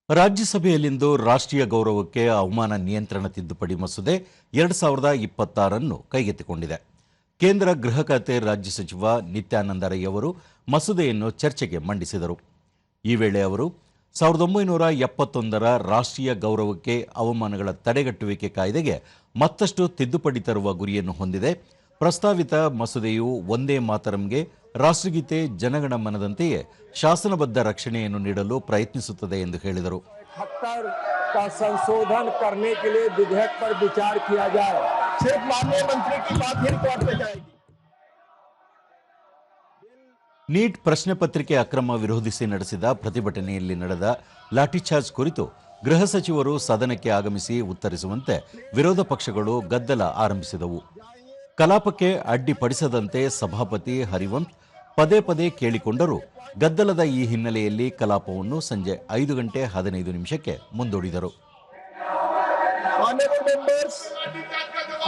ರಾಜ್ಯಸಭೆಯಲ್ಲಿಂದು ರಾಷ್ಟ್ರೀಯ ಗೌರವಕ್ಕೆ ಅವಮಾನ ನಿಯಂತ್ರಣ ತಿದ್ದುಪಡಿ ಮಸೂದೆ 2026 ಕೈಗೆತ್ತಿಕೊಂಡಿದೆ. ಕೇಂದ್ರ ಗೃಹ ಖಾತೆ ರಾಜ್ಯ ಸಚಿವ ನಿತ್ಯಾನಂದ ರೈ ಅವರು ಮಸೂದೆಯನ್ನು ಚರ್ಚೆಗೆ ಮಂಡಿಸಿದರು. ಈ ವೇಳೆ ಅವರು 1971ರ ರಾಷ್ಟ್ರೀಯ ಗೌರವಕ್ಕೆ ಅವಮಾನಗಳ ತಡೆಗಟ್ಟುವಿಕೆ ಕಾಯ್ದೆಗೆ ಮತ್ತಷ್ಟು ತಿದ್ದುಪಡಿ ತರುವ ಗುರಿಯನ್ನು ಹೊಂದಿದೆ. ಪ್ರಸ್ತಾವಿತ ಮಸೂದೆಯು ಒಂದೇ ಮಾತರಂಗೆ ರಾಷ್ಟ್ರಗೀತೆ ಜನಗಣ ಮನದಂತೆಯೇ ಶಾಸನಬದ್ಧ ರಕ್ಷಣೆಯನ್ನು ನೀಡಲು ಪ್ರಯತ್ನಿಸುತ್ತದೆ ಎಂದು ಹೇಳಿದರು. का संशोधन करने के लिए विधेयक पर विचार किया जाए। सिर्फ माननीय मंत्री की बात ही कोर्ट में जाएगी। ನೀಟ್ ಪ್ರಶ್ನೆ ಪತ್ರಿಕೆ ಅಕ್ರಮ ವಿರೋಧಿಸಿ ನಡೆಸಿದ ಪ್ರತಿಭಟನೆಯಲ್ಲಿ ನಡೆದ ಲಾಠಿಚಾರ್ಜ್ ಕುರಿತು ಗೃಹ ಸಚಿವರು ಸದನಕ್ಕೆ ಆಗಮಿಸಿ ಉತ್ತರಿಸುವಂತೆ ವಿರೋಧ ಪಕ್ಷಗಳು ಗದ್ದಲ ಆರಂಭಿಸಿದವು. ಕಲಾಪಕ್ಕೆ ಅಡ್ಡಿಪಡಿಸದಂತೆ ಸಭಾಪತಿ ಹರಿವಂಶ್ ಪದೇ ಪದೇ ಕೇಳಿಕೊಂಡರೂ ಗದ್ದಲದ ಈ ಹಿನ್ನೆಲೆಯಲ್ಲಿ ಕಲಾಪವನ್ನು ಸಂಜೆ 5:15 ಮುಂದೂಡಿದರು.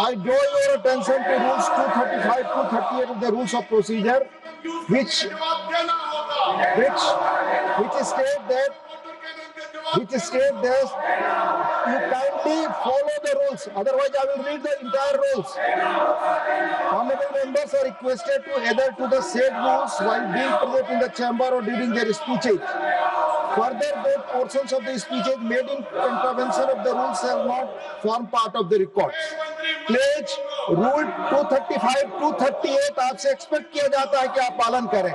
I draw your attention to rules 235 to 38 of the rules of procedure, which state that you kindly follow the rules. Otherwise, I will read the entire rules. Honorable members are requested to adhere to the said rules while being present in the chamber or during their speeches. Further, those portions of the speeches made in contravention of the rules shall not form part of the records. Pledge rule 235 238 आपसे expect किया जाता है कि आप पालन करें.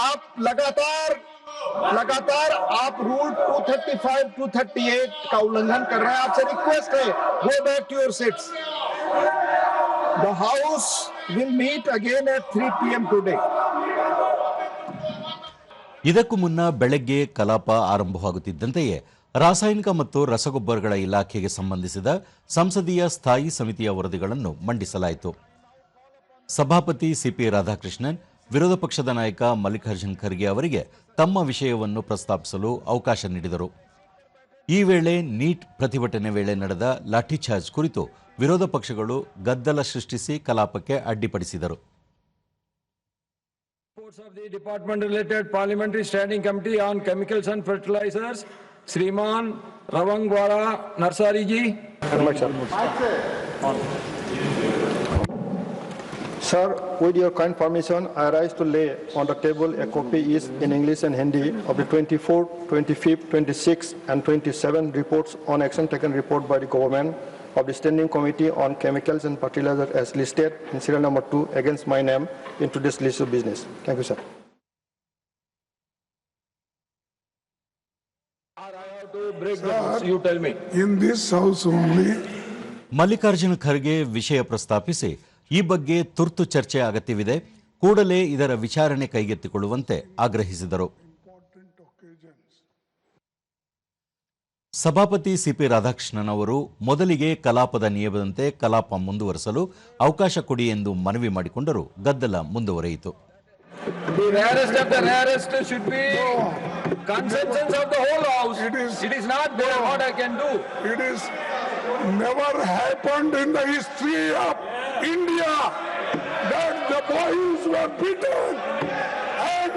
आप लगातार आप रूल 235 238 का उल्लंघन कर रहे हैं. आपसे रिक्वेस्ट है, go back to your seats. The house will meet again at 3 PM today. ಇದಕ್ಕೂ ಮುನ್ನ ಬೆಳಗ್ಗೆ ಕಲಾಪ ಆರಂಭವಾಗುತ್ತಿದ್ದಂತೆಯೇ ರಾಸಾಯನಿಕ ಮತ್ತು ರಸಗೊಬ್ಬರಗಳ ಇಲಾಖೆಗೆ ಸಂಬಂಧಿಸಿದ ಸಂಸದೀಯ ಸ್ಥಾಯಿ ಸಮಿತಿಯ ವರದಿಗಳನ್ನು ಮಂಡಿಸಲಾಯಿತು. ಸಭಾಪತಿ ಸಿಪಿ ರಾಧಾಕೃಷ್ಣನ್ ವಿರೋಧ ಪಕ್ಷದ ನಾಯಕ ಮಲ್ಲಿಕಾರ್ಜುನ್ ಖರ್ಗೆ ಅವರಿಗೆ ತಮ್ಮ ವಿಷಯವನ್ನು ಪ್ರಸ್ತಾಪಿಸಲು ಅವಕಾಶ ನೀಡಿದರು. ಈ ವೇಳೆ ನೀಟ್ ಪ್ರತಿಭಟನೆ ವೇಳೆ ನಡೆದ ಲಾಠಿಚಾರ್ಜ್ ಕುರಿತು ವಿರೋಧ ಪಕ್ಷಗಳು ಗದ್ದಲ ಸೃಷ್ಟಿಸಿ ಕಲಾಪಕ್ಕೆ ಅಡ್ಡಿಪಡಿಸಿದರು. Of the department related parliamentary standing committee on chemicals and fertilizers, Shriman Ravangwara Narsari ji. Sir, with your kind permission, I rise to lay on the table a copy is in English and Hindi of the 24th, 25th, 26th and 27th reports on action taken report by the government of the Standing Committee on Chemicals and Fertilizers as listed in serial number 2 against my name in today's list of business. Thank you, sir. You tell me. In this house only. Mallikarjuna Kharge ವಿಷಯ ಪ್ರಸ್ತಾಪಿಸಿ ಈ ಬಗ್ಗೆ ತುರ್ತು ಚರ್ಚೆ ಅಗತ್ಯವಿದೆ, ಕೂಡಲೇ ಇದರ ವಿಚಾರಣೆ ಕೈಗೆತ್ತಿಕೊಳ್ಳುವಂತೆ ಆಗ್ರಹಿಸಿದರು. ಸಭಾಪತಿ ಸಿಪಿ ರಾಧಾಕೃಷ್ಣನ್ ಅವರು ಮೊದಲಿಗೆ ಕಲಾಪದ ನಿಯಮದಂತೆ ಕಲಾಪ ಮುಂದುವರಿಸಲು ಅವಕಾಶ ಕೊಡಿ ಎಂದು ಮನವಿ ಮಾಡಿಕೊಂಡರೂ ಗದ್ದಲ ಮುಂದುವರಿಯಿತು. The rarest of the rarest should be consensus of the whole house. It is not there what I can do. It is never happened in the history of India that the boys were beaten and